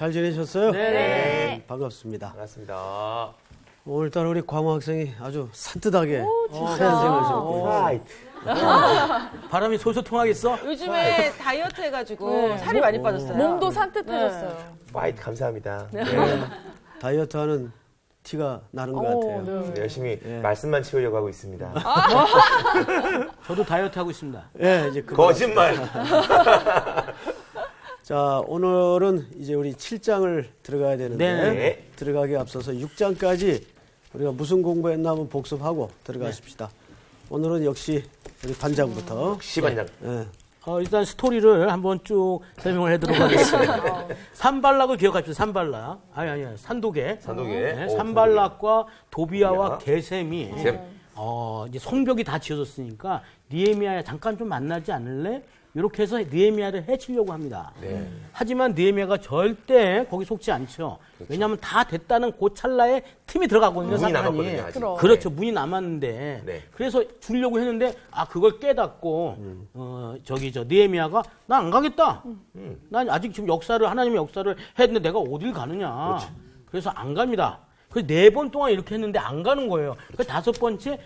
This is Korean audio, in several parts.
잘 지내셨어요? 네. 반갑습니다. 반갑습니다. 오늘따라 우리 광호 학생이 아주 산뜻하게 진짜. 해안생을 좀 파이트. 바람이 솔솔 통하겠어? 요즘에 다이어트 해가지고 살이 많이 빠졌어요. 몸도 산뜻해졌어요. 파이트 감사합니다. 네. 다이어트하는 티가 나는 것 같아요. 네. 열심히 말씀만 치우려고 하고 있습니다. 저도 다이어트 하고 있습니다. 예, 이제 거짓말. 자, 오늘은 이제 우리 7장을 들어가야 되는데 네. 들어가기 앞서서 6장까지 우리가 무슨 공부했나 한번 복습하고 들어가십시다. 오늘은 역시 우리 반장부터. 시반장. 예. 일단 스토리를 한번 쭉 설명을 해드리도록 하겠습니다. 산발락을 기억합시다. 산발락. 아니, 산도계. 산도계. 네, 오, 산발락과 도비아와 도비아. 게셈이 셈. 이제 성벽이 다 지어졌으니까 느헤미야야 잠깐 좀 만나지 않을래? 이렇게 해서 느헤미야를 해치려고 합니다. 네. 하지만 느헤미야가 절대 거기 속지 않죠. 왜냐하면 다 됐다는 그 찰나에 틈이 들어가거든요. 문이 사탄이. 남았거든요, 아직. 그렇죠. 문이 남았는데 네. 그래서 주려고 했는데 그걸 깨닫고 느헤미야가 나 안 가겠다. 난 아직 지금 하나님의 역사를 했는데 내가 어딜 가느냐. 그래서 안 갑니다. 그래서 4번 동안 이렇게 했는데 안 가는 거예요. 그 5번째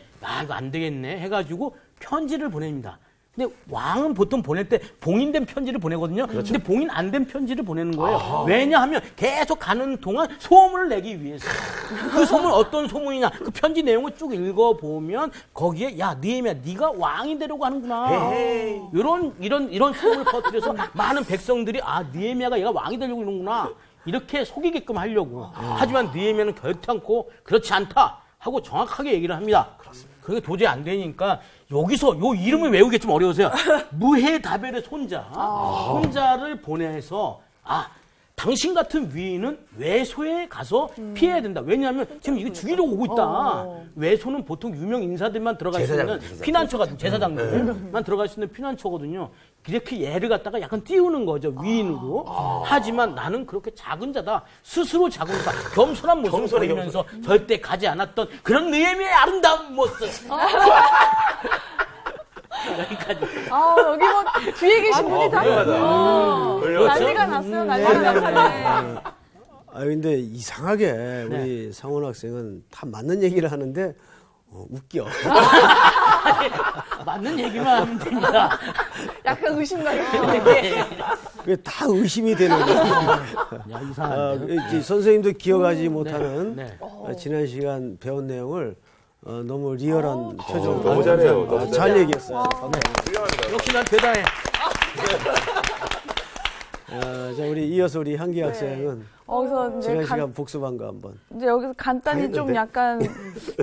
이거 안 되겠네 해가지고 편지를 보냅니다. 근데 왕은 보통 보낼 때 봉인된 편지를 보내거든요. 근데 봉인 안 된 편지를 보내는 거예요. 왜냐하면 계속 가는 동안 소문을 내기 위해서. 그 소문 어떤 소문이냐? 그 편지 내용을 쭉 읽어보면 거기에 야 느헤미야 네가 왕이 되려고 하는구나. 이런 소문을 퍼뜨려서 많은 백성들이 느헤미야가 얘가 왕이 되려고 이러는구나. 이렇게 속이게끔 하려고. 하지만 느헤미야는 결단코 그렇지 않다 하고 정확하게 얘기를 합니다. 그게 도저히 안 되니까 여기서 요 이름을 외우기 좀 어려우세요. 무헤다벨의 손자를 보내서 당신 같은 위인은 외소에 가서 피해야 된다. 왜냐하면 지금 이거 죽이려고 오고 있다. 외소는 보통 유명 인사들만 들어갈 수 있는 피난처거든요. 제사장들만 들어갈 수 있는 피난처거든요. 이렇게 얘를 갖다가 약간 띄우는 거죠. 위인으로. 하지만 나는 그렇게 작은 자다. 스스로 작은 자. 겸손한 모습을 보이면서 절대 가지 않았던 그런 느헤미야의 아름다운 모습. 여기까지. 여기 뭐 뒤에 계신 분이 다 난리가 났어요. 난리가 났어요. 근데 이상하게 우리 상원 학생은 다 맞는 얘기를 하는데 웃겨. 맞는 얘기만 하면 됩니다. 약간 의심가요. 그게 다 의심이 되는 거야. 야, 이상한데. 선생님도 기억하지 못하는 네. 지난 시간 배운 내용을 너무 리얼한 표정으로 너무 잘해요. 너무 잘 얘기했어요. 역시 난 대단해. 자, 우리 이어서 우리 향기 학생은 그래서 이제 지난 시간 복습한 거 한번. 이제 여기서 간단히 좀 약간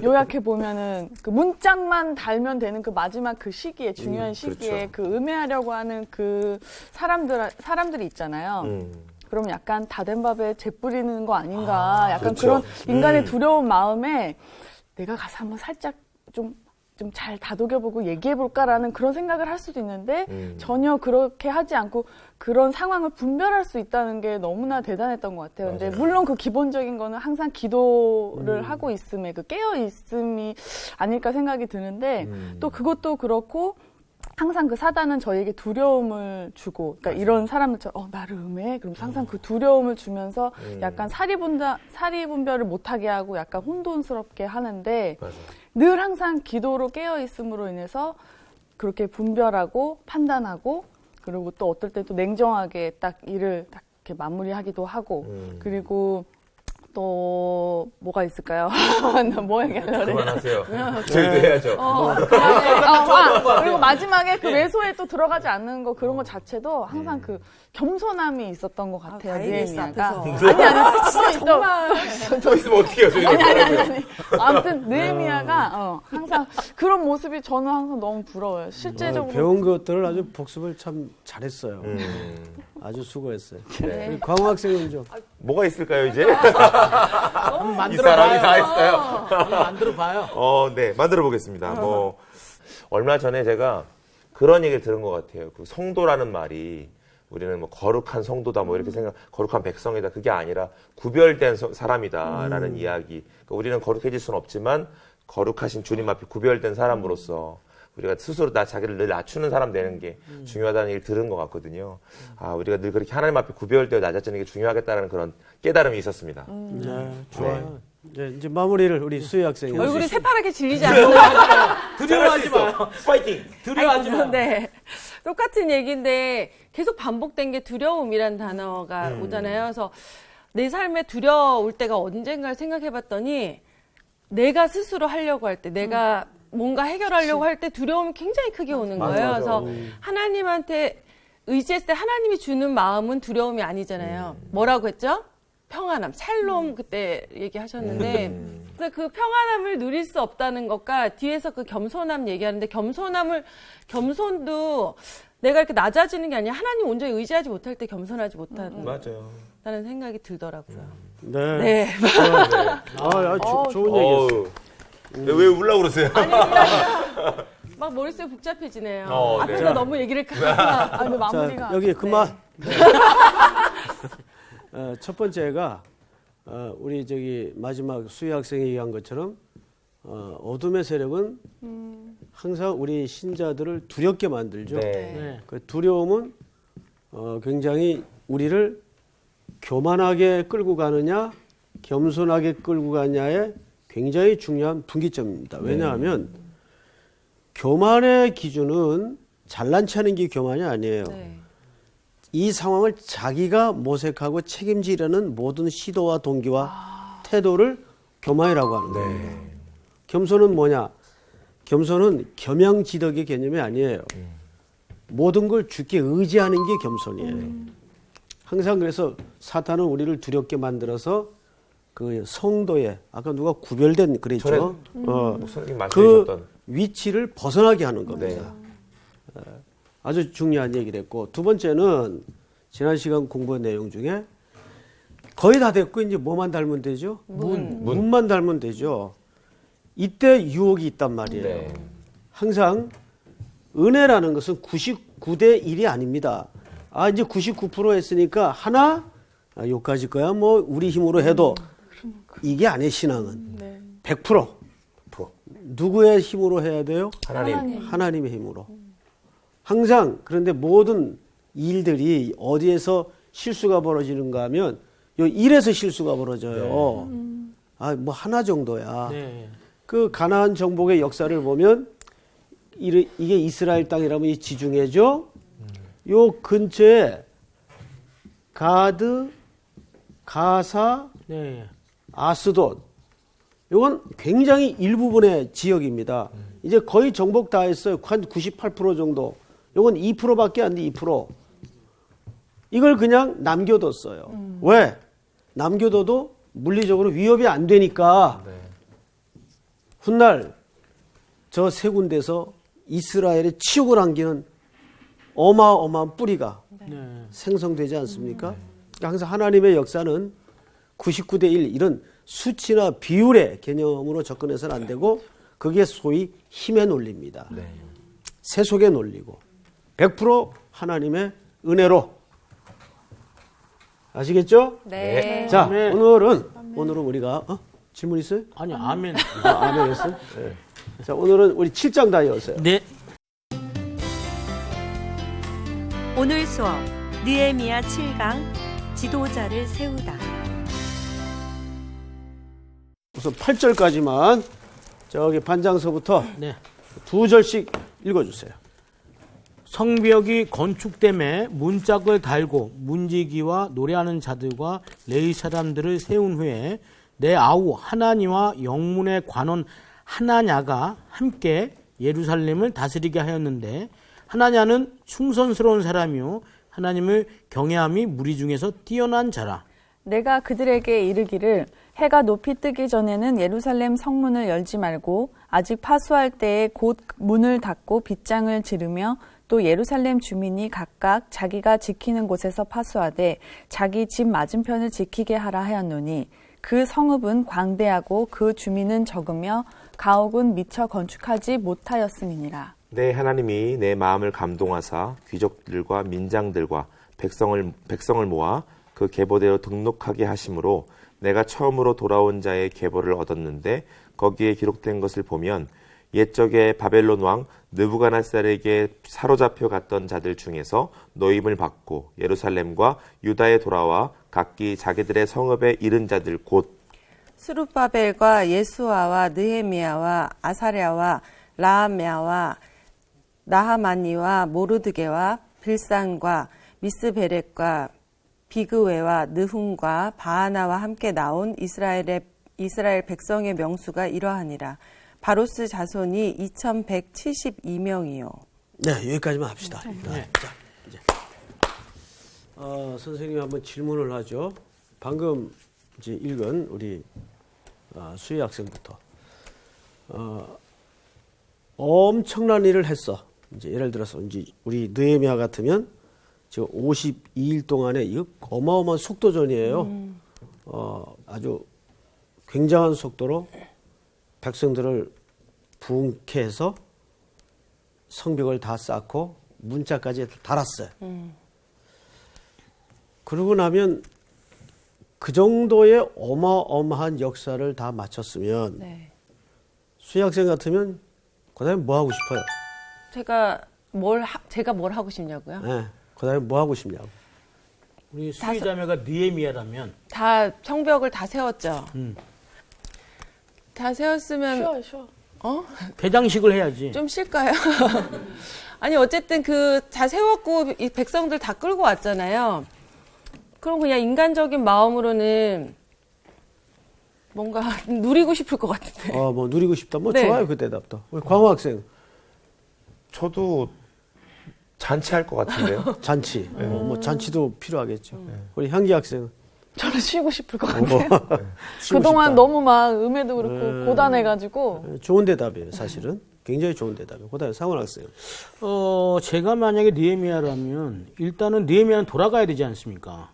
요약해 보면은 그 문짝만 달면 되는 그 마지막 그 시기에 중요한 시기에 그 음해하려고 하는 그 사람들이 있잖아요. 그럼 약간 다 된 밥에 재 뿌리는 거 아닌가? 약간 그렇죠. 그런 인간의 두려운 마음에 내가 가서 한번 살짝 좀 잘 다독여보고 얘기해볼까라는 그런 생각을 할 수도 있는데 전혀 그렇게 하지 않고 그런 상황을 분별할 수 있다는 게 너무나 대단했던 것 같아요. 근데 물론 그 기본적인 거는 항상 기도를 하고 있음에 그 깨어있음이 아닐까 생각이 드는데 또 그것도 그렇고 항상 그 사단은 저에게 두려움을 주고, 그러니까 이런 사람들처럼 나를 음해? 그럼 항상 그 두려움을 주면서 약간 사리분별을 못하게 하고 약간 혼돈스럽게 하는데 늘 항상 기도로 깨어있음으로 인해서 그렇게 분별하고 판단하고 그리고 또 어떨 때 또 냉정하게 딱 일을 딱 이렇게 마무리하기도 하고 그리고 또 뭐가 있을까요? 뭐 얘기하려고 그래? 그만하세요. 저희도 해야죠. 그리고 마지막에 그 외소에 또 들어가지 않는 거 그런 거 자체도 항상 그 겸손함이 있었던 것 같아요. 느헤미야가. 아니 진짜 있어. 저 있으면 어떻게 해요? 저희 아니. 아무튼 느헤미야가 항상 그런 모습이 저는 항상 너무 부러워요. 실제적으로 배운 것들을 아주 복습을 참 잘했어요. 아주 수고했어요. 우리 광호 학생은 좀 뭐가 있을까요, 이제? 한번 이 사람이 다 만들어봐요. 했어요. 한번 만들어봐요. 네, 만들어 보겠습니다. 얼마 전에 제가 그런 얘기를 들은 것 같아요. 그 성도라는 말이 우리는 뭐 거룩한 성도다 뭐 이렇게 거룩한 백성이다. 그게 아니라 구별된 사람이다라는 이야기. 그러니까 우리는 거룩해질 수는 없지만 거룩하신 주님 앞에 구별된 사람으로서 우리가 스스로 자기를 늘 낮추는 사람 되는 게 중요하다는 얘기를 들은 것 같거든요. 우리가 늘 그렇게 하나님 앞에 구별되어 낮아지는 게 중요하겠다는 그런 깨달음이 있었습니다. 네, 좋아요. 이제 마무리를 우리 수희 학생이. 얼굴이 새파랗게 질리지 않나요? 두려워하지 마요. 파이팅! 두려워하지 마요. 네. 똑같은 얘기인데 계속 반복된 게 두려움이란 단어가 오잖아요. 그래서 내 삶에 두려울 때가 언젠가 생각해봤더니 내가 스스로 하려고 할 때, 내가 뭔가 해결하려고 할 때 두려움이 굉장히 크게 오는 거예요. 그래서 하나님한테 의지했을 때 하나님이 주는 마음은 두려움이 아니잖아요. 뭐라고 했죠? 평안함, 샬롬 그때 얘기하셨는데 그래서 그 평안함을 누릴 수 없다는 것과 뒤에서 그 겸손함 얘기하는데 겸손도 내가 이렇게 낮아지는 게 아니라 하나님 온전히 의지하지 못할 때 겸손하지 못한다는 맞아요. 생각이 들더라고요. 네. 네. 좋은 얘기였어요. 왜 울라고 그러세요? 막 머릿속이 복잡해지네요. 네. 앞에서 너무 얘기를 하다가 아니, 마무리가. 자, 여기 그만. 첫 번째가 우리 저기 마지막 수희 학생이 얘기한 것처럼 어둠의 세력은 항상 우리 신자들을 두렵게 만들죠. 네. 그 두려움은 굉장히 우리를 교만하게 끌고 가느냐, 겸손하게 끌고 가느냐에 굉장히 중요한 분기점입니다. 왜냐하면 교만의 기준은 잘난 체하는 게 교만이 아니에요. 네. 이 상황을 자기가 모색하고 책임지려는 모든 시도와 동기와 태도를 교만이라고 하는 거예요. 겸손은 뭐냐? 겸손은 겸양지덕의 개념이 아니에요. 모든 걸 주께 의지하는 게 겸손이에요. 항상 그래서 사탄은 우리를 두렵게 만들어서 그 성도의 아까 누가 구별된 그랬죠. 목사님 그 말씀하셨던 위치를 벗어나게 하는 겁니다. 아주 중요한 얘기를 했고 두 번째는 지난 시간 공부한 내용 중에 거의 다 됐고 이제 뭐만 닮으면 되죠? 문만 닮으면 되죠. 이때 유혹이 있단 말이에요. 네. 항상 은혜라는 것은 99대 1이 아닙니다. 이제 99% 했으니까 하나 요까지 거야 뭐 우리 힘으로 해도 이게 아니에요. 신앙은 100% 누구의 힘으로 해야 돼요? 하나님의 힘으로. 항상 그런데 모든 일들이 어디에서 실수가 벌어지는가 하면 요 일에서 실수가 벌어져요. 뭐 하나 정도야. 네. 그 가나안 정복의 역사를 보면 이게 이스라엘 땅이라면 이 지중해죠. 요 근처에 가드, 가사, 네. 아스돗 이건 굉장히 일부분의 지역입니다. 이제 거의 정복 다 했어요. 한 98% 정도. 이건 2%밖에 안 돼. 2%. 이걸 그냥 남겨뒀어요. 왜? 남겨둬도 물리적으로 위협이 안 되니까 훗날 저 세 군데서 이스라엘의 치욕을 안기는 어마어마한 뿌리가 생성되지 않습니까? 항상 하나님의 역사는 99대 1 이런 수치나 비율의 개념으로 접근해서는 안 되고 그게 소위 힘의 논리입니다. 세속의 논리고 100% 하나님의 은혜로 아시겠죠? 네. 자, 아멘. 오늘은 우리가 질문 있어요? 아니, 아멘. 아멘 했어요? 네. 자, 오늘은 우리 7장 다녀오세요. 네. 오늘 수업 느헤미야 7강 지도자를 세우다. 우선 8절까지만 저기 반장서부터 네. 2절씩 읽어주세요. 성벽이 건축됨에 문짝을 달고 문지기와 노래하는 자들과 레위 사람들을 세운 후에 내 아우 하나니와 영문의 관원 하나냐가 함께 예루살렘을 다스리게 하였는데 하나냐는 충성스러운 사람이요 하나님을 경외함이 무리 중에서 뛰어난 자라. 내가 그들에게 이르기를 해가 높이 뜨기 전에는 예루살렘 성문을 열지 말고 아직 파수할 때에 곧 문을 닫고 빗장을 지르며 또 예루살렘 주민이 각각 자기가 지키는 곳에서 파수하되 자기 집 맞은편을 지키게 하라 하였노니 그 성읍은 광대하고 그 주민은 적으며 가옥은 미처 건축하지 못하였음이니라. 내 하나님이 내 마음을 감동하사 귀족들과 민장들과 백성을 모아 그 계보대로 등록하게 하심으로 내가 처음으로 돌아온 자의 계보를 얻었는데 거기에 기록된 것을 보면 옛적에 바벨론 왕 느부갓네살에게 사로잡혀 갔던 자들 중에서 노임을 받고 예루살렘과 유다에 돌아와 각기 자기들의 성읍에 이른 자들 곧 스룹바벨과 예수아와 느헤미야와 아사랴와 라하메아와 나하마니와 모르드게와 빌산과 미스베렉과 비그웨와 느훔과 바하나와 함께 나온 이스라엘 백성의 명수가 이러하니라. 바로스 자손이 2172명이요. 네, 여기까지만 합시다. 자, 이제. 선생님이 한번 질문을 하죠. 방금 이제 읽은 우리 수희 학생부터 엄청난 일을 했어. 이제 예를 들어서 이제 우리 느헤미야 같으면 지금 52일 동안에 이 어마어마한 속도전이에요. 아주 굉장한 속도로 백성들을 부흥케 해서 성벽을 다 쌓고 문짝까지 달았어요. 그러고 나면 그 정도의 어마어마한 역사를 다 마쳤으면 네. 수희 학생 같으면 그다음에 뭐 하고 싶어요? 제가 뭘 하고 싶냐고요? 네, 그다음에 뭐 하고 싶냐고. 우리 수희자매가 느헤미야라면 다 성벽을 다 세웠죠. 다 세웠으면 쉬어. 개장식을 해야지. 좀 쉴까요? 아니 어쨌든 다 세웠고 이 백성들 다 끌고 왔잖아요. 그럼 그냥 인간적인 마음으로는 뭔가 누리고 싶을 것 같은데. 뭐 누리고 싶다. 뭐 네. 좋아요 그 대답도. 우리 광호 학생 저도 잔치할 것 같은데요. 잔치. 뭐 잔치도 필요하겠죠. 우리 향기 학생. 저는 쉬고 싶을 것 뭐, 같아요. 쉬고 그동안 싶다. 너무 막 음에도 그렇고 고단해가지고 좋은 대답이에요, 사실은. 굉장히 좋은 대답이에요. 그다음에 상원 학생. 제가 만약에 느헤미야라면 일단은 느헤미야는 돌아가야 되지 않습니까?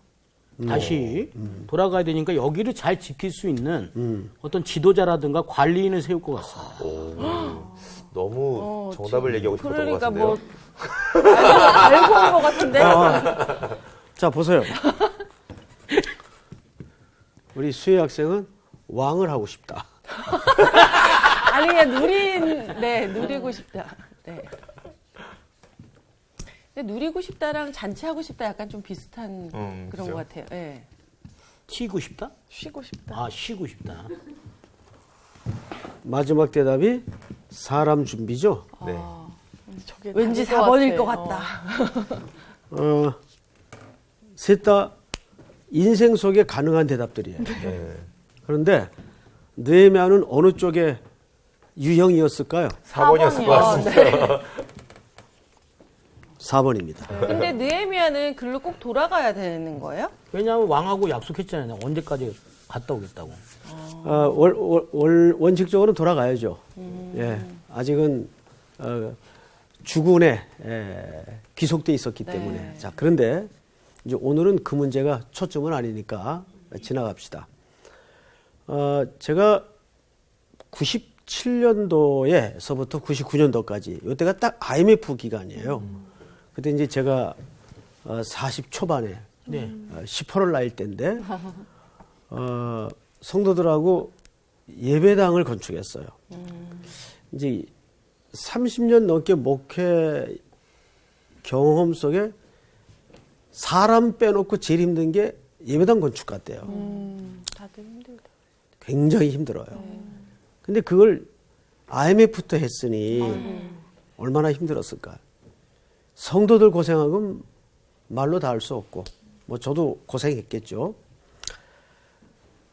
다시 돌아가야 되니까 여기를 잘 지킬 수 있는 어떤 지도자라든가 관리인을 세울 것 같습니다. 너무 정답을 얘기하고 싶었던 것 그러니까 같은데요. 뭐 알고 온 것 같은데. 자 보세요. 우리 수희 학생은 왕을 하고 싶다. 아니 그냥 누리고 싶다. 네. 근데 누리고 싶다랑 잔치하고 싶다 약간 좀 비슷한 그런 그죠? 것 같아요. 네. 튀고 싶다? 쉬고 싶다. 쉬고 싶다. 마지막 대답이 사람 준비죠. 네. 저게 왠지 답일 4번일 것 같아. 같다. 셋 다 인생 속에 가능한 대답들이에요. 네. 그런데 느헤미야는 어느 쪽에 유형이었을까요? 4번이었을 것 같습니다. 4번입니다. 근데 느헤미야는 글로 꼭 돌아가야 되는 거예요? 왜냐하면 왕하고 약속했잖아요. 언제까지 갔다 오겠다고. 원칙적으로 돌아가야죠. 예, 아직은 주군에 귀속돼 있었기 네. 때문에. 자, 그런데 이제 오늘은 그 문제가 초점은 아니니까 지나갑시다. 제가 97년도에서부터 99년도까지 이때가 딱 IMF 기간이에요. 그때 이제 제가 40 초반에 네. 18월 나일 때인데 성도들하고 예배당을 건축했어요. 이제 30년 넘게 목회 경험 속에 사람 빼놓고 제일 힘든 게 예배당 건축 같대요. 다들 힘들다. 굉장히 힘들어요. 근데 그걸 IMF 때 했으니 얼마나 힘들었을까. 성도들 고생한 건 말로 다 할 수 없고, 뭐 저도 고생했겠죠.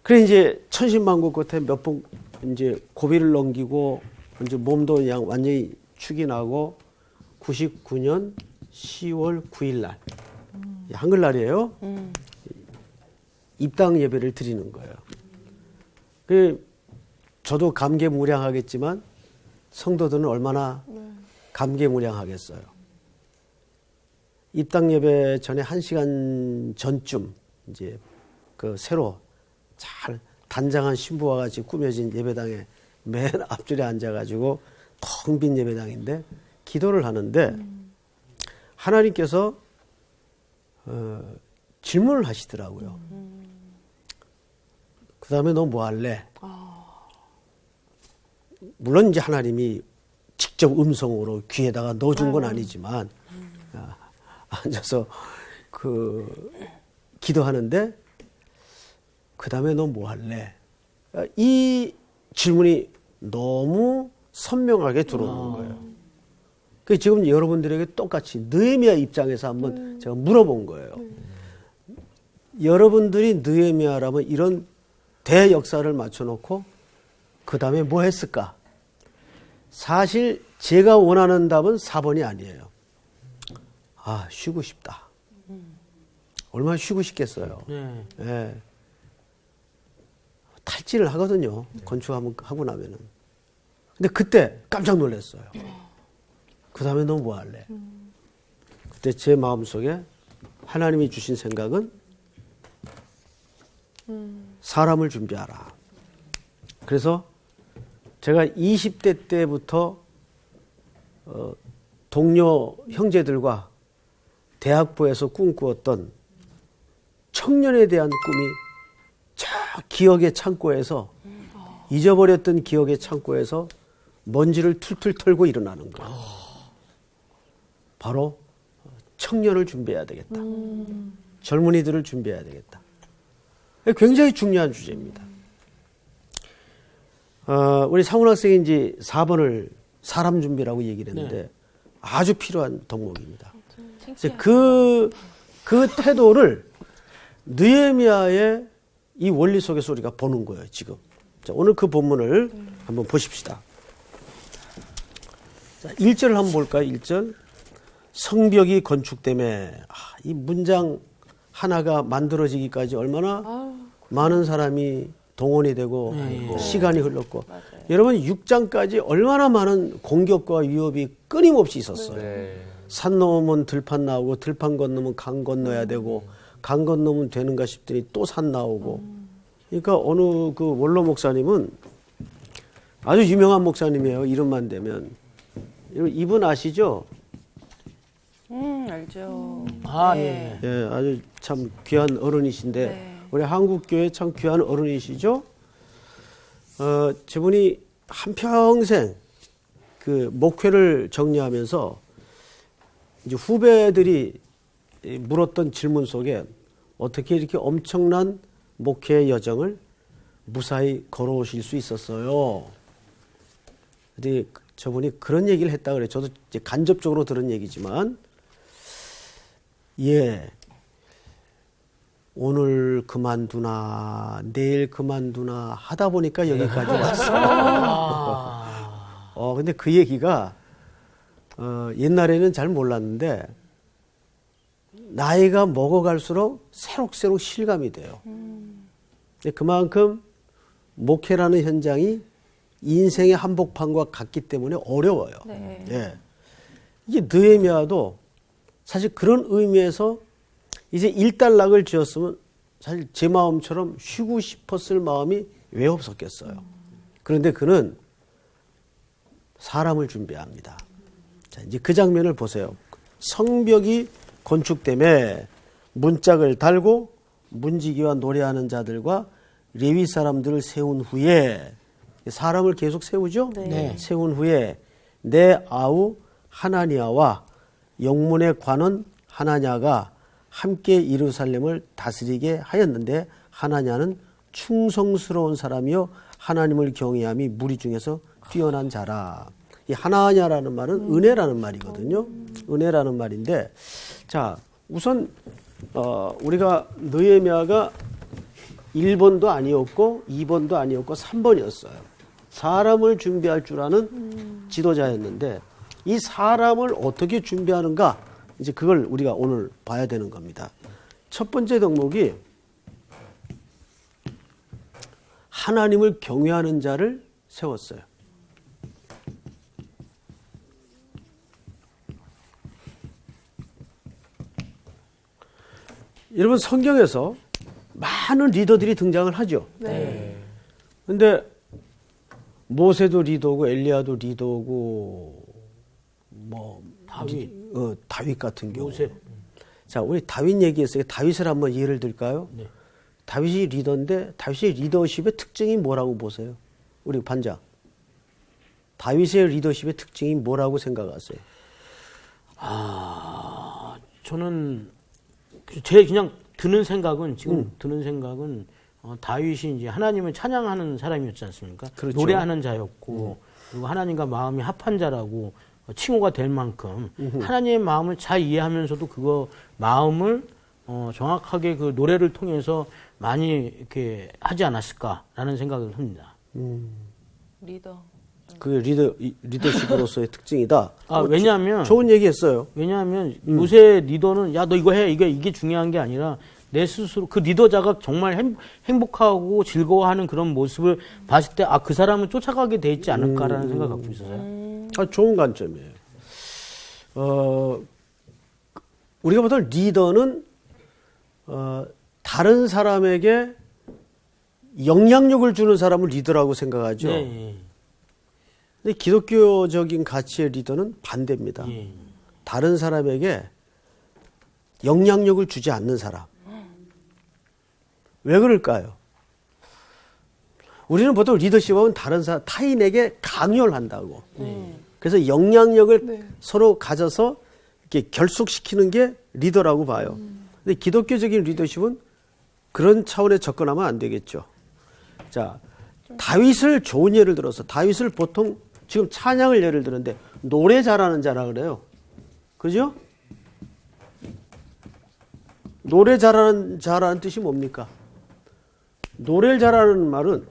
그래 이제 천신만고 끝에 몇 번 이제 고비를 넘기고 이제 몸도 그냥 완전히 축이 나고 99년 10월 9일 날 한글날이에요. 입당 예배를 드리는 거예요. 그 저도 감개무량하겠지만 성도들은 얼마나 감개무량하겠어요. 입당 예배 전에 1시간 전쯤 이제 그 새로 잘 단장한 신부와 같이 꾸며진 예배당에 맨 앞줄에 앉아가지고 텅 빈 예배당인데 기도를 하는데 하나님께서 질문을 하시더라고요. 그 다음에 너 뭐 할래? 물론 이제 하나님이 직접 음성으로 귀에다가 넣어준 건 아니지만 앉아서 기도하는데 그 다음에 너 뭐 할래? 이 질문이 너무 선명하게 들어오는 거예요. 그 지금 여러분들에게 똑같이 느헤미야 입장에서 한번 제가 물어본 거예요. 여러분들이 느헤미야라면 이런 대역사를 맞춰놓고 그 다음에 뭐 했을까? 사실 제가 원하는 답은 4번이 아니에요. 쉬고 싶다. 얼마나 쉬고 싶겠어요. 예. 탈진을 하거든요. 건축하고 나면은. 근데 그때 깜짝 놀랐어요. 그 다음에 너 뭐 할래? 그때 제 마음속에 하나님이 주신 생각은 사람을 준비하라. 그래서 제가 20대 때부터 동료 형제들과 대학부에서 꿈꾸었던 청년에 대한 꿈이 저 기억의 창고에서 잊어버렸던 기억의 창고에서 먼지를 툴툴 털고 일어나는 거예요. 바로 청년을 준비해야 되겠다. 젊은이들을 준비해야 되겠다. 굉장히 중요한 주제입니다. 우리 상훈 학생이 이제 4번을 사람 준비라고 얘기를 했는데 아주 필요한 덕목입니다. 그 태도를 느헤미야의 이 원리 속에서 우리가 보는 거예요, 지금. 자, 오늘 그 본문을 한번 보십시다. 자, 1절을 한번 볼까요? 1절. 성벽이 건축됨에 이 문장 하나가 만들어지기까지 얼마나 많은 사람이 동원이 되고 시간이 흘렀고 여러분 6장까지 얼마나 많은 공격과 위협이 끊임없이 있었어요. 산 넘으면 들판 나오고 들판 건너면 강 건너야 되고 강 건너면 되는가 싶더니 또 산 나오고 그러니까 어느 그 원로 목사님은 아주 유명한 목사님이에요. 이름만 대면 이분 아시죠? 알죠. 네. 예, 아주 참 귀한 어른이신데 우리 한국교회 참 귀한 어른이시죠? 저분이 한평생 그 목회를 정리하면서 이제 후배들이 물었던 질문 속에 어떻게 이렇게 엄청난 목회의 여정을 무사히 걸어오실 수 있었어요. 근데 저분이 그런 얘기를 했다 그래요. 저도 이제 간접적으로 들은 얘기지만, 오늘 그만두나 내일 그만두나 하다 보니까 여기까지 왔어. 근데 그 얘기가 옛날에는 잘 몰랐는데 나이가 먹어갈수록 새록새록 실감이 돼요. 그만큼 목회라는 현장이 인생의 한복판과 같기 때문에 어려워요. 이게 느헤미야도 사실 그런 의미에서 이제 일단락을 지었으면 사실 제 마음처럼 쉬고 싶었을 마음이 왜 없었겠어요. 그런데 그는 사람을 준비합니다. 자, 이제 그 장면을 보세요. 성벽이 건축됨에 문짝을 달고 문지기와 노래하는 자들과 레위 사람들을 세운 후에 사람을 계속 세우죠. 세운 후에 내 아우 하나니아와 영문의 관원 하나냐가 함께 예루살렘을 다스리게 하였는데 하나냐는 충성스러운 사람이요 하나님을 경외함이 무리 중에서 뛰어난 자라. 이 하나냐라는 말은 은혜라는 말이거든요. 은혜라는 말인데, 자 우선 우리가 느헤미야가 1번도 아니었고 2번도 아니었고 3번이었어요. 사람을 준비할 줄 아는 지도자였는데 이 사람을 어떻게 준비하는가, 이제 그걸 우리가 오늘 봐야 되는 겁니다. 첫 번째 덕목이 하나님을 경외하는 자를 세웠어요. 여러분 성경에서 많은 리더들이 등장을 하죠. 근데 모세도 리더고 엘리야도 리더고 뭐 다윗 같은 경우. 자, 우리 다윗 얘기했어요. 다윗을 한번 예를 들까요? 다윗이 리더인데 다윗의 리더십의 특징이 뭐라고 보세요? 우리 반장. 다윗의 리더십의 특징이 뭐라고 생각하세요? 저는 제 그냥 드는 생각은 지금 드는 생각은 다윗이 이제 하나님을 찬양하는 사람이었지 않습니까? 그렇죠. 노래하는 자였고 그리고 하나님과 마음이 합한 자라고 칭호가 될 만큼 하나님의 마음을 잘 이해하면서도 그거 마음을 정확하게 그 노래를 통해서 많이 이렇게 하지 않았을까라는 생각을 합니다. 리더. 그게 리더십으로서의 특징이다. 왜냐하면 좋은 얘기했어요. 왜냐하면 요새 리더는 야 너 이거 해 이게 중요한 게 아니라 내 스스로 그 리더자가 정말 행복하고 즐거워하는 그런 모습을 봤을 때 그 사람은 쫓아가게 돼 있지 않을까라는 생각을 갖고 있어서요. 좋은 관점이에요. 우리가 보통 리더는 다른 사람에게 영향력을 주는 사람을 리더라고 생각하죠. 네. 근데 기독교적인 가치의 리더는 반대입니다. 예. 다른 사람에게 영향력을 주지 않는 사람. 왜 그럴까요? 우리는 보통 리더십하면 다른 사람, 타인에게 강요를 한다고. 그래서 영향력을 서로 가져서 이렇게 결속시키는 게 리더라고 봐요. 근데 기독교적인 리더십은 그런 차원에 접근하면 안 되겠죠. 자, 다윗을 좋은 예를 들어서 다윗을 보통 지금 찬양을 예를 들었는데 노래 잘하는 자라 그래요. 그죠? 노래 잘하는 자라는 뜻이 뭡니까? 노래를 잘하는 말은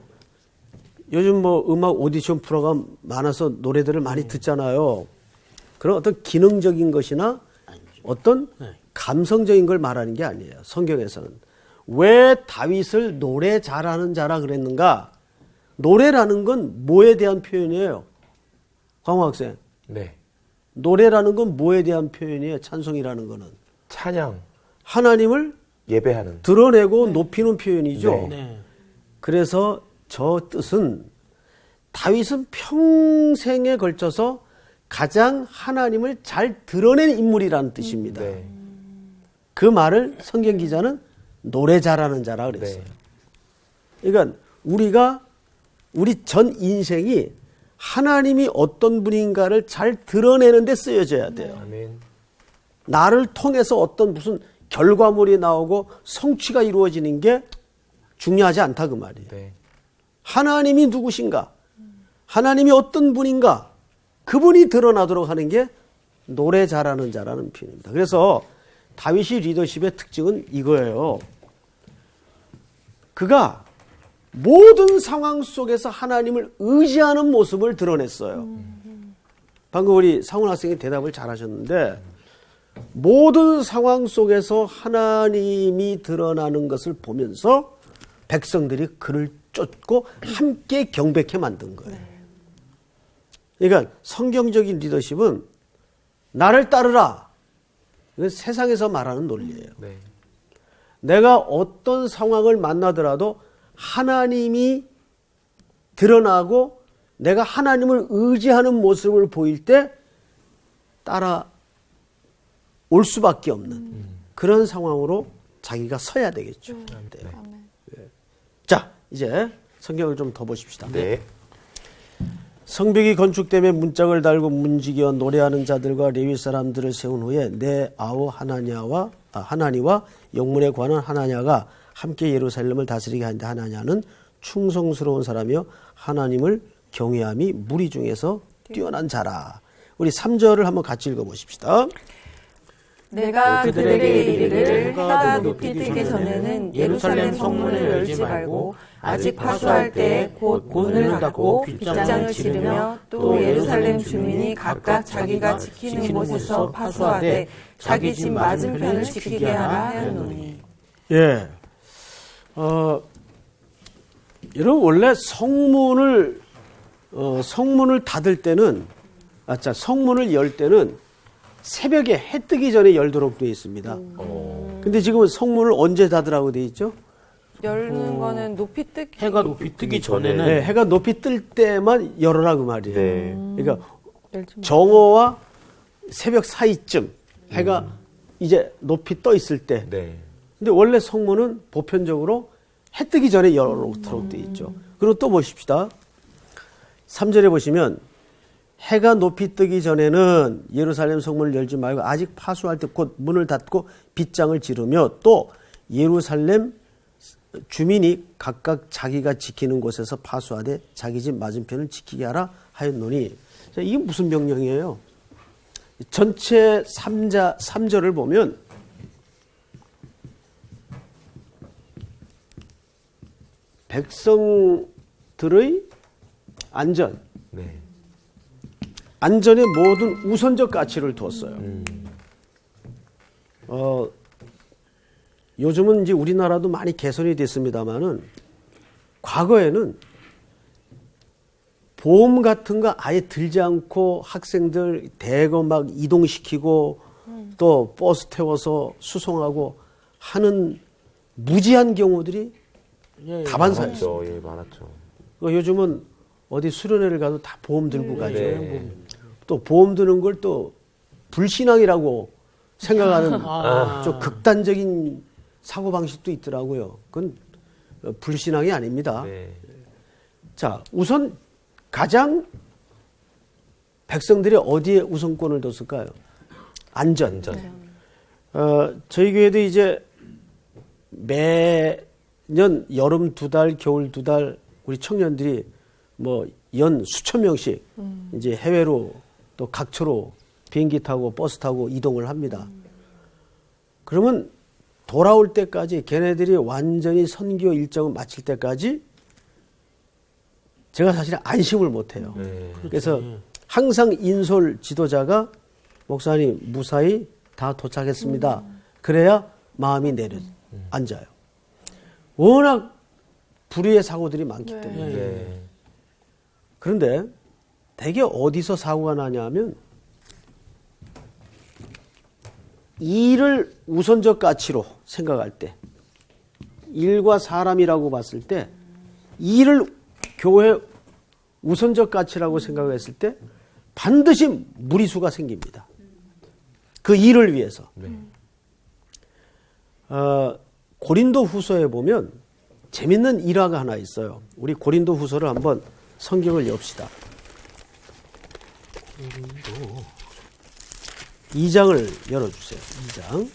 요즘 뭐 음악 오디션 프로가 많아서 노래들을 많이 듣잖아요. 그런 어떤 기능적인 것이나 어떤 감성적인 걸 말하는 게 아니에요. 성경에서는. 왜 다윗을 노래 잘하는 자라 그랬는가? 노래라는 건 뭐에 대한 표현이에요? 광호 학생. 네. 노래라는 건 뭐에 대한 표현이에요? 찬송이라는 거는. 찬양, 하나님을 예배하는. 드러내고 높이는 표현이죠. 네. 네. 그래서 저 뜻은 다윗은 평생에 걸쳐서 가장 하나님을 잘 드러낸 인물이라는 뜻입니다. 네. 그 말을 성경 기자는 노래 잘하는 자라 그랬어요. 네. 그러니까 우리 전 인생이 하나님이 어떤 분인가를 잘 드러내는 데 쓰여져야 돼요. 아멘. 나를 통해서 어떤 무슨 결과물이 나오고 성취가 이루어지는 게 중요하지 않다 그 말이에요. 네. 하나님이 누구신가? 하나님이 어떤 분인가? 그분이 드러나도록 하는 게 노래 잘하는 자라는 표현입니다. 그래서 다윗이 리더십의 특징은 이거예요. 그가 모든 상황 속에서 하나님을 의지하는 모습을 드러냈어요. 방금 우리 상훈 학생이 대답을 잘하셨는데 모든 상황 속에서 하나님이 드러나는 것을 보면서 백성들이 그를 쫓고 함께 경배케 만든 거예요. 그러니까 성경적인 리더십은 나를 따르라. 이건 세상에서 말하는 논리예요. 네. 내가 어떤 상황을 만나더라도 하나님이 드러나고 내가 하나님을 의지하는 모습을 보일 때 따라 올 수밖에 없는 그런 상황으로 자기가 서야 되겠죠. 네. 자, 이제 성경을 좀 더 보십시다. 네. 성벽이 건축되며 문짝을 달고 문지기와 노래하는 자들과 레위 사람들을 세운 후에 내 아우 하나니와 영문에 관한 하나냐가 함께 예루살렘을 다스리게 하는데 하나냐는 충성스러운 사람이요 하나님을 경외함이 무리 중에서 뛰어난 자라. 우리 3절을 한번 같이 읽어보십시다. 내가 그들에게 이르기를 해가 높이 뜨기 전에는 예루살렘 성문을 열지 말고 아직 파수할 때에 곧 문을 닫고 빗장을 지르며 또 예루살렘 주민이 각각 자기가 지키는 곳에서 파수하되 자기 집 맞은편을 지키게 하라 하였노니. 예. 여러분 원래 성문을 닫을 때는 성문을 열 때는 새벽에 해 뜨기 전에 열도록 되어 있습니다. 근데 지금은 성문을 언제 닫으라고 되어 있죠? 열는 거는 높이 뜨기. 해가 높이 뜨기 전에는 네, 해가 높이 뜰 때만 열어라 그 말이에요. 네. 그러니까 정오와 새벽 사이쯤 해가 이제 높이 떠 있을 때. 네. 근데 원래 성문은 보편적으로 해 뜨기 전에 열어놓도록 되어 있죠. 그리고 또 보십시다. 3절에 보시면 해가 높이 뜨기 전에는 예루살렘 성문을 열지 말고 아직 파수할 때 곧 문을 닫고 빗장을 지르며 또 예루살렘 주민이 각각 자기가 지키는 곳에서 파수하되 자기 집 맞은편을 지키게 하라 하였노니. 자, 이게 무슨 명령이에요? 전체 3절을 보면 백성들의 안전, 네. 안전에 모든 우선적 가치를 두었어요. 요즘은 이제 우리나라도 많이 개선이 됐습니다만은 과거에는 보험 같은 거 아예 들지 않고 학생들 대거 막 이동시키고 또 버스 태워서 수송하고 하는 무지한 경우들이 예, 다반사였어요. 많았죠. 예, 많았죠. 요즘은 어디 수련회를 가도 다 보험 들고 가죠. 네. 또 보험 드는 걸 또 불신앙이라고 생각하는 아. 좀 극단적인 사고방식도 있더라고요. 그건 불신앙이 아닙니다. 네. 자, 우선 가장 백성들이 어디에 우선권을 뒀을까요? 안전. 저희 교회도 이제 매년 여름 2달, 겨울 2달 우리 청년들이 뭐 연 수천 명씩 이제 해외로 또 각처로 비행기 타고 버스 타고 이동을 합니다. 그러면 돌아올 때까지 걔네들이 완전히 선교 일정을 마칠 때까지 제가 사실 안심을 못해요. 네. 그래서 항상 인솔 지도자가 목사님 무사히 다 도착했습니다. 그래야 마음이 내려앉아요. 워낙 불의의 사고들이 많기 때문에. 네. 그런데 대개 어디서 사고가 나냐면 일을 우선적 가치로 생각할 때, 일과 사람이라고 봤을 때 일을 교회 우선적 가치라고 생각했을 때 반드시 무리수가 생깁니다. 그 일을 위해서. 고린도 후서에 보면 재밌는 일화가 하나 있어요. 우리 고린도 후서를 한번 성경을 엽시다. 2장을 열어주세요. 2장.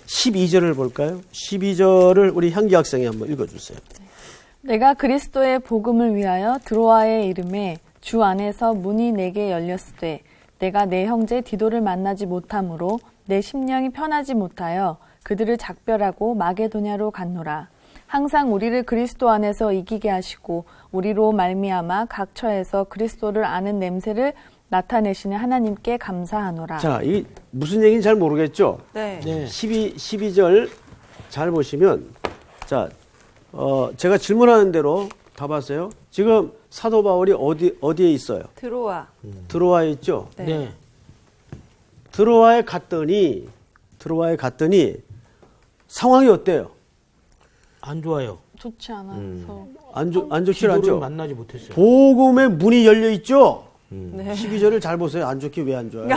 12절을 볼까요? 12절을 우리 향기 학생이 한번 읽어주세요. 내가 그리스도의 복음을 위하여 드로아의 이름에 주 안에서 문이 내게 열렸으되 내가 내 형제 디도를 만나지 못함으로 내 심령이 편하지 못하여 그들을 작별하고 마게도냐로 갔노라. 항상 우리를 그리스도 안에서 이기게 하시고 우리로 말미암아 각 처에서 그리스도를 아는 냄새를 나타내시는 하나님께 감사하노라. 자, 이 무슨 얘기인지 잘 모르겠죠? 네. 네. 12절 잘 보시면, 자, 제가 질문하는 대로 답하세요. 지금 사도 바울이 어디에 있어요? 들어와. 드로아에 있죠? 네. 네. 드로아에 갔더니 상황이 어때요? 안 좋아요. 좋지 않아서. 안 좋긴 디도를 하죠? 만나지 못했어요. 복음의 문이 열려 있죠? 네. 12절을 잘 보세요. 안 좋게 왜 안 좋아요?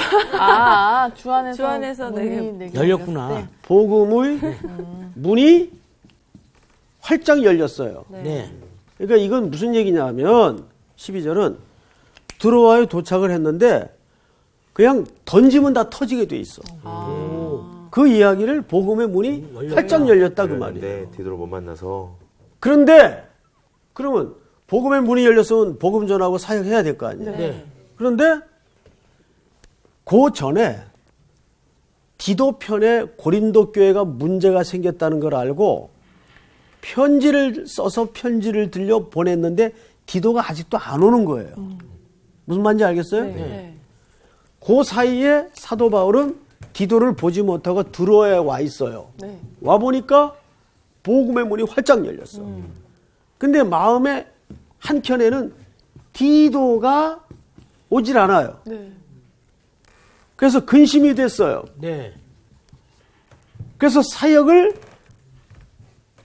주 안에서, 주 안에서 문이 내게 열렸구나. 열렸을 때. 복음의 문이 활짝 열렸어요. 네. 그러니까 이건 무슨 얘기냐면 12절은 드로아에 도착을 했는데 그냥 던지면 다 터지게 돼 있어. 그 이야기를 복음의 문이 활짝 열렸다 그 말이에요. 네, 디도를 못 만나서. 그런데 그러면 복음의 문이 열렸으면 복음 전하고 사역해야 될 거 아니에요. 네. 그런데 그 전에 디도 편에 고린도 교회가 문제가 생겼다는 걸 알고 편지를 써서 편지를 들려 보냈는데 디도가 아직도 안 오는 거예요. 무슨 말인지 알겠어요? 네. 그 사이에 사도 바울은 디도를 보지 못하고 드로아에 와 있어요. 네. 와 보니까 복음의 문이 활짝 열렸어. 근데 마음의 한켠에는 디도가 오질 않아요. 네. 그래서 근심이 됐어요. 네. 그래서 사역을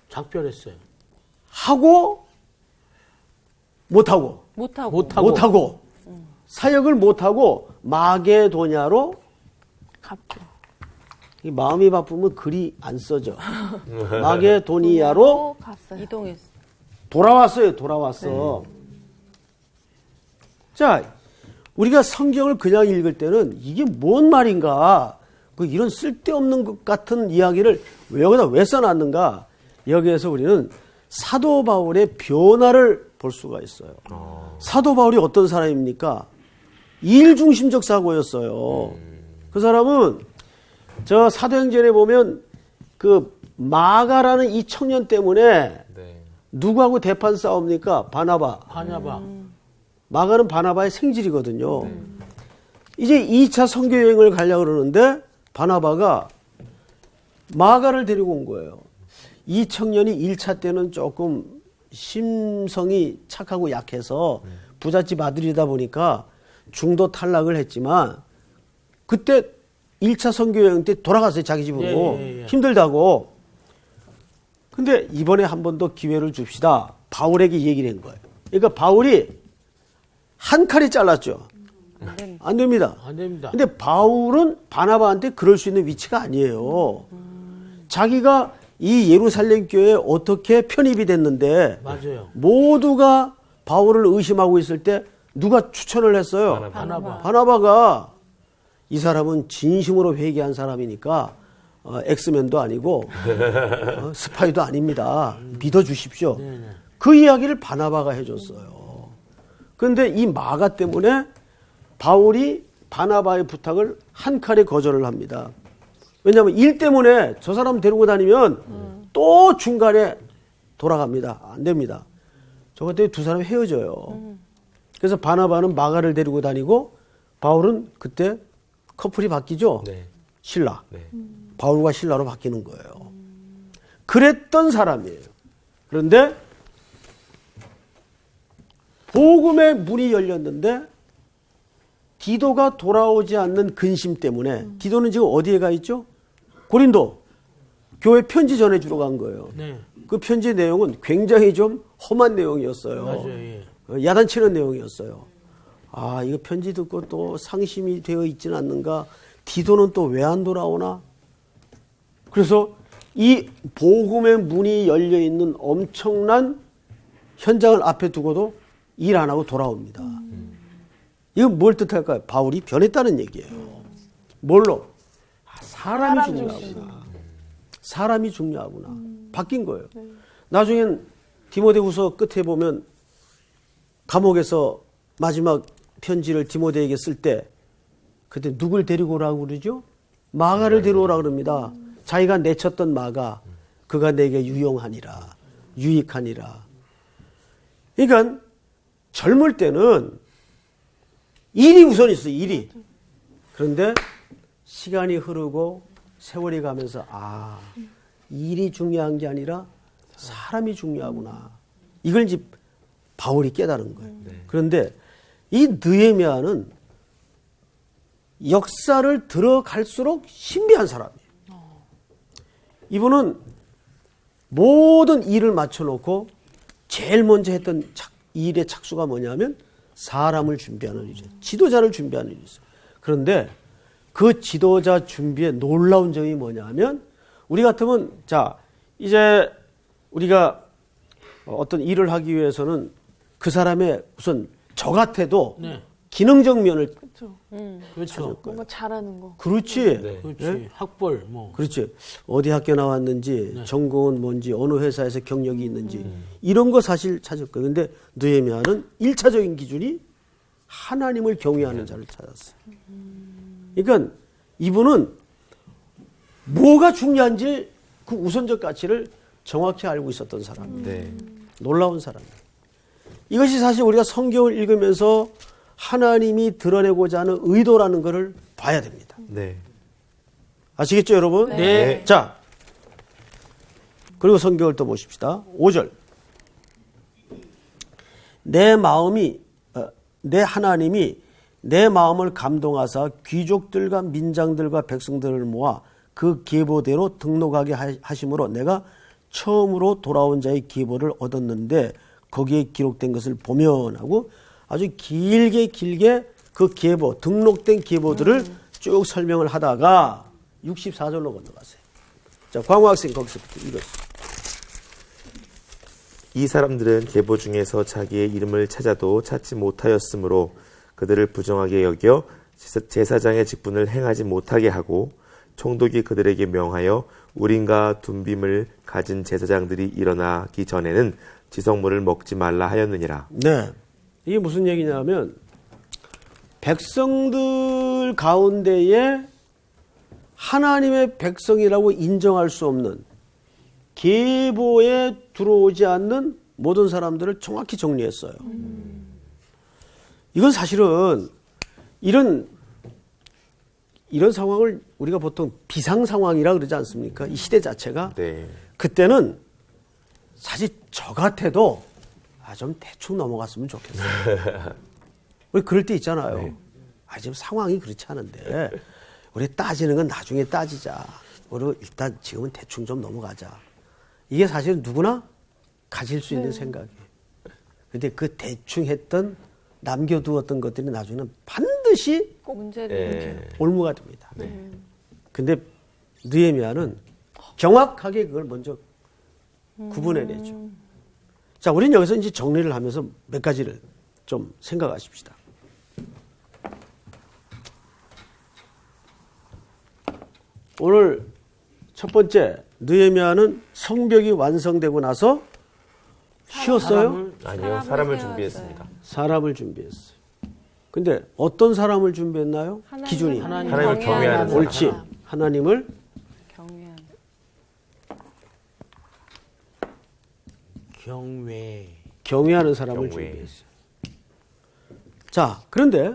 작별했어요. 하고 못하고 못하고. 사역을 못하고 마게도냐로 갑죠. 이 마음이 바쁘면 글이 안 써져. 마게도니아로 갔어요. 이동했어. 돌아왔어요. 돌아왔어. 자, 우리가 성경을 그냥 읽을 때는 이게 뭔 말인가? 이런 쓸데없는 것 같은 이야기를 여기다 왜 써놨는가? 여기에서 우리는 사도 바울의 변화를 볼 수가 있어요. 사도 바울이 어떤 사람입니까? 일중심적 사고였어요. 그 사람은 저 사도행전에 보면 그 마가라는 이 청년 때문에 네. 누구하고 대판 싸웁니까? 바나바. 마가는 바나바의 생질이거든요. 이제 2차 선교 여행을 가려고 그러는데 바나바가 마가를 데리고 온 거예요. 이 청년이 1차 때는 조금 심성이 착하고 약해서 부잣집 아들이다 보니까 중도 탈락을 했지만 그때 1차 선교 여행 때 돌아갔어요. 자기 집으로. 힘들다고. 근데 이번에 한 번 더 기회를 줍시다. 바울에게 얘기를 한 거예요. 그러니까 바울이 한 칼이 잘랐죠. 안 됩니다. 안 됩니다. 근데 바울은 바나바한테 그럴 수 있는 위치가 아니에요. 자기가 이 예루살렘 교회에 어떻게 편입이 됐는데 맞아요. 모두가 바울을 의심하고 있을 때 누가 추천을 했어요? 바나바가 이 사람은 진심으로 회개한 사람이니까 엑스맨도 아니고 스파이도 아닙니다. 믿어주십시오. 그 이야기를 바나바가 해줬어요. 그런데 이 마가 때문에 바울이 바나바의 부탁을 한 칼에 거절을 합니다. 왜냐하면 일 때문에 저 사람 데리고 다니면 또 중간에 돌아갑니다. 안 됩니다. 저것 때문에 두 사람이 헤어져요. 그래서 바나바는 마가를 데리고 다니고 바울은 그때 커플이 바뀌죠. 네. 신라. 네. 바울과 신라로 바뀌는 거예요. 그랬던 사람이에요. 그런데 복음의 문이 열렸는데 디도가 돌아오지 않는 근심 때문에 디도는 지금 어디에 가 있죠? 고린도. 교회 편지 전해주러 간 거예요. 네. 그 편지 내용은 굉장히 좀 험한 내용이었어요. 맞아요. 예. 야단치는 내용이었어요. 아, 이거 편지 듣고 또 상심이 되어 있지는 않는가? 디도는 또 왜 안 돌아오나? 그래서 이 복음의 문이 열려 있는 엄청난 현장을 앞에 두고도 일 안 하고 돌아옵니다. 이건 뭘 뜻할까요? 바울이 변했다는 얘기예요. 뭘로? 사람이 중요하구나. 사람이 중요하구나. 바뀐 거예요. 나중엔 디모데후서 끝에 보면 감옥에서 마지막 편지를 디모데에게 쓸 때 그때 누굴 데리고 오라고 그러죠? 마가를 데려오라고 그럽니다. 자기가 내쳤던 마가 그가 내게 유용하니라. 유익하니라. 그러니까 젊을 때는 일이 우선 있어요. 일이. 그런데 시간이 흐르고 세월이 가면서 일이 중요한 게 아니라 사람이 중요하구나. 이걸 이제 바울이 깨달은 거예요. 그런데 이 느헤미야는 역사를 들어갈수록 신비한 사람이에요. 이분은 모든 일을 맞춰놓고 제일 먼저 했던 일의 착수가 뭐냐면 사람을 준비하는 일이죠. 지도자를 준비하는 일이죠. 그런데 그 지도자 준비에 놀라운 점이 뭐냐면 우리 같으면 자 이제 우리가 어떤 일을 하기 위해서는 그 사람의 우선 저 같아도 네. 기능적 면을 그렇죠. 뭔가 잘하는 거. 그렇지. 네. 그렇지. 네? 학벌 뭐. 그렇지. 어디 학교 나왔는지, 전공은 뭔지, 어느 회사에서 경력이 있는지, 이런 거 사실 찾을 거예요. 근데 느헤미야는 1차적인 기준이 하나님을 경외하는 자를 찾았어요. 그러니까 이분은 뭐가 중요한지 그 우선적 가치를 정확히 알고 있었던 사람이에요. 네. 놀라운 사람이에요. 이것이 사실 우리가 성경을 읽으면서 하나님이 드러내고자 하는 의도라는 것을 봐야 됩니다. 네. 아시겠죠, 여러분? 네. 자, 그리고 성경을 또 보십시다. 5절. 내 하나님이 내 마음을 감동하사 귀족들과 민장들과 백성들을 모아 그 계보대로 등록하게 하심으로 내가 처음으로 돌아온 자의 계보를 얻었는데 거기에 기록된 것을 보면 하고 아주 길게 그 계보, 등록된 계보들을 쭉 설명을 하다가 64절로 건너가세요. 자, 광호 학생 거기서부터 읽었어요. 이 사람들은 계보 중에서 자기의 이름을 찾아도 찾지 못하였으므로 그들을 부정하게 여겨 제사장의 직분을 행하지 못하게 하고 총독이 그들에게 명하여 우림과 둠빔을 가진 제사장들이 일어나기 전에는 지성물을 먹지 말라 하였느니라. 네. 이게 무슨 얘기냐면 백성들 가운데에 하나님의 백성이라고 인정할 수 없는 계보에 들어오지 않는 모든 사람들을 정확히 정리했어요. 이건 사실은 이런 상황을 우리가 보통 비상 상황이라 그러지 않습니까? 이 시대 자체가. 네. 그때는 사실 저 같아도 좀 대충 넘어갔으면 좋겠어요. 우리 그럴 때 있잖아요. 네. 지금 상황이 그렇지 않은데 우리 따지는 건 나중에 따지자. 우리 일단 지금은 대충 좀 넘어가자. 이게 사실은 누구나 가질 수 있는 생각이에요. 근데 그 대충 했던 남겨두었던 것들이 나중에는 반드시 꼭 문제를 네. 올무가 됩니다. 근데 느헤미야는 정확하게 그걸 먼저 구분해내죠. 자, 우리는 여기서 이제 정리를 하면서 몇 가지를 좀 생각하십시다. 오늘 첫 번째, 느헤미야는 성벽이 완성되고 나서 쉬었어요? 아니요, 사람을 준비했습니다. 사람을 준비했어요. 근데 어떤 사람을 준비했나요? 기준이. 하나님을 경외하는 사람. 옳지. 하나님을 경외하는. 경외하는 사람을 경외. 준비했어요. 자, 그런데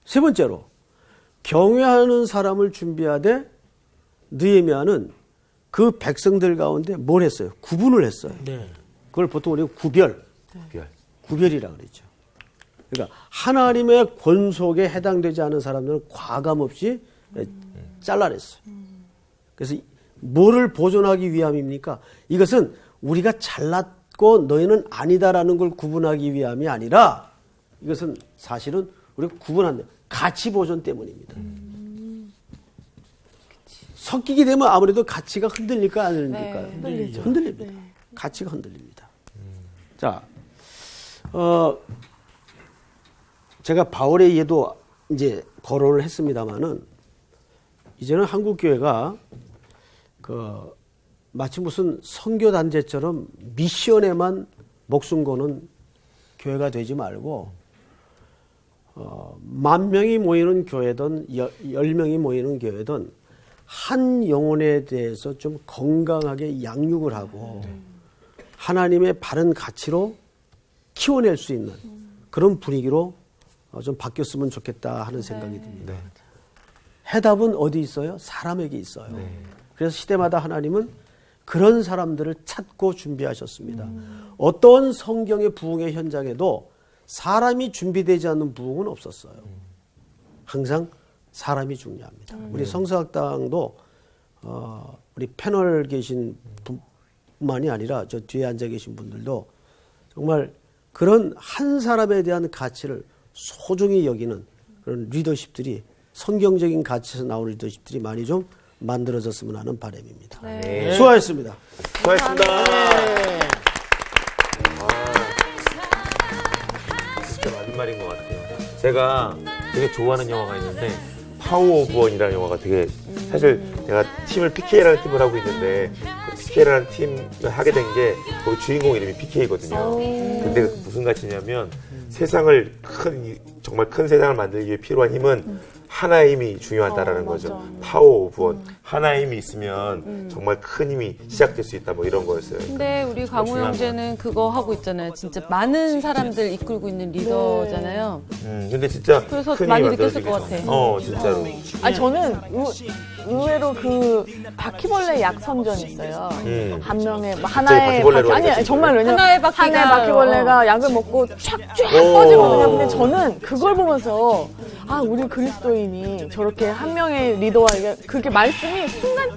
세 번째로 경외하는 사람을 준비하되 느헤미야는 그 백성들 가운데 뭘 했어요? 구분을 했어요. 네. 그걸 보통 우리가 구별이라고 그러죠. 그러니까 하나님의 권속에 해당되지 않은 사람들은 과감 없이 잘라냈어요. 그래서 뭐를 보존하기 위함입니까? 이것은 우리가 잘났고 너희는 아니다라는 걸 구분하기 위함이 아니라 이것은 사실은 우리가 구분한다. 가치 보존 때문입니다. 섞이게 되면 아무래도 가치가 흔들릴까 안 흔들릴까요? 흔들리죠. 흔들립니다. 가치가 흔들립니다. 자, 제가 바울의 예도 이제 거론을 했습니다만은 이제는 한국 교회가 마치 무슨 선교 단체처럼 미션에만 목숨 거는 교회가 되지 말고 10,000명이 모이는 교회든 10명이 모이는 교회든 한 영혼에 대해서 좀 건강하게 양육을 하고 하나님의 바른 가치로 키워낼 수 있는 그런 분위기로 좀 바뀌었으면 좋겠다 하는 생각이 듭니다. 해답은 어디 있어요? 사람에게 있어요. 그래서 시대마다 하나님은 그런 사람들을 찾고 준비하셨습니다. 어떤 성경의 부흥의 현장에도 사람이 준비되지 않는 부흥은 없었어요. 항상 사람이 중요합니다. 우리 성서학당도 우리 패널 계신 분만이 아니라 저 뒤에 앉아 계신 분들도 정말 그런 한 사람에 대한 가치를 소중히 여기는 그런 리더십들이 성경적인 가치에서 나오는 리더십들이 많이 좀 만들어졌으면 하는 바람입니다. 네. 수고하셨습니다. 수고하셨습니다. 진짜 맞는 말인 것 같아요. 제가 되게 좋아하는 영화가 있는데 파워 오브 원이라는 영화가 되게 사실 제가 팀을 PK라는 팀을 하고 있는데 그 PK라는 팀을 하게 된 게 거기 주인공 이름이 PK거든요. 근데 무슨 가치냐면 세상을 정말 큰 세상을 만들기 위해 필요한 힘은 하나의 힘이 중요하다라는 거죠. 파워 오브 원. 하나의 힘이 있으면 정말 큰 힘이 시작될 수 있다 뭐 이런 거였어요. 근데 우리 강우 형제는 그거 하고 있잖아요. 진짜 많은 사람들 이끌고 있는 리더잖아요. 근데 진짜 그래서 큰 많이 힘이 느꼈을 만들어지기 것 같아. 진짜로. 아니 저는 의외로 그 바퀴벌레 약선전 있어요. 한 명의 뭐 하나의 바퀴벌레로 아니 하니까 정말 왜냐 하나의 바퀴가- 바퀴벌레가 약을 먹고 촥 꺼지거든요. 근데 저는 그걸 보면서 우리 그리스도인이 저렇게 한 명의 리더와 그렇게 말씀이 순간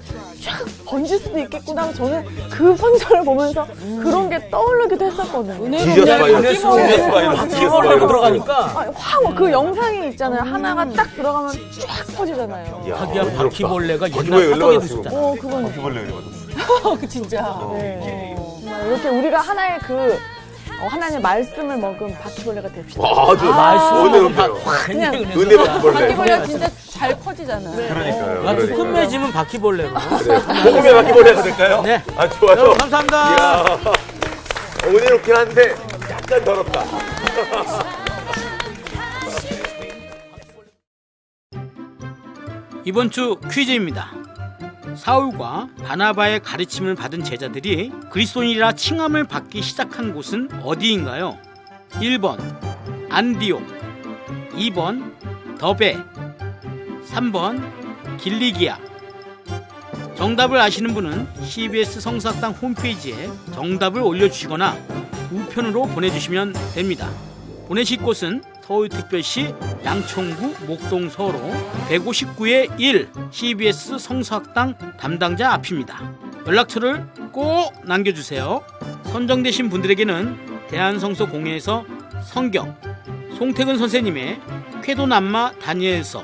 쫙 번질 수도 있겠구나. 저는 그 선전을 보면서 그런 게 떠오르기도 했었거든요. 지저스 바이러스 들어가니까 확 그 영상이 있잖아요. 하나가 딱 들어가면 쫙 퍼지잖아요. 자기야 바퀴벌레가 바퀴벌레 옛날 사석에도 열려가지고. 있었잖아. 그건 바퀴벌레 열려가지고. 진짜. 정말 이렇게 우리가 하나의 하나님의 말씀을 먹은 바퀴벌레가 됩시다. 아주 말씀을 오늘 바- 은혜요. 완전히 은혜 은혜다. 바퀴벌레. 바퀴벌레가 진짜 잘 커지잖아요. 그러니까요. 야, 그러니까요. 끝맺으면 바퀴벌레로. 복음의 바퀴벌레가 될까요? 네. 아, 좋아요. 여러분 감사합니다. 이야, 은혜롭긴 한데 약간 더럽다. 이번 주 퀴즈입니다. 사울과 바나바의 가르침을 받은 제자들이 그리스도인이라 칭함을 받기 시작한 곳은 어디인가요? 1번 안디옥, 2번 더베, 3번 길리기아. 정답을 아시는 분은 CBS 성사학당 홈페이지에 정답을 올려주시거나 우편으로 보내주시면 됩니다. 보내실 곳은 서울특별시 양천구 목동서로 159-1 CBS 성서학당 담당자 앞입니다. 연락처를 꼭 남겨주세요. 선정되신 분들에게는 대한성서공회에서 성경, 송태근 선생님의 쾌도남마 다니엘서,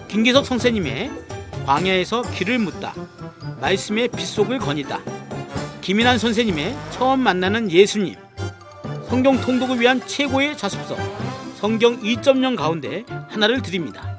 김기석 선생님의 광야에서 길을 묻다, 말씀의 빗속을 거니다, 김인환 선생님의 처음 만나는 예수님, 성경 통독을 위한 최고의 자습서 성경 2.0 가운데 하나를 드립니다.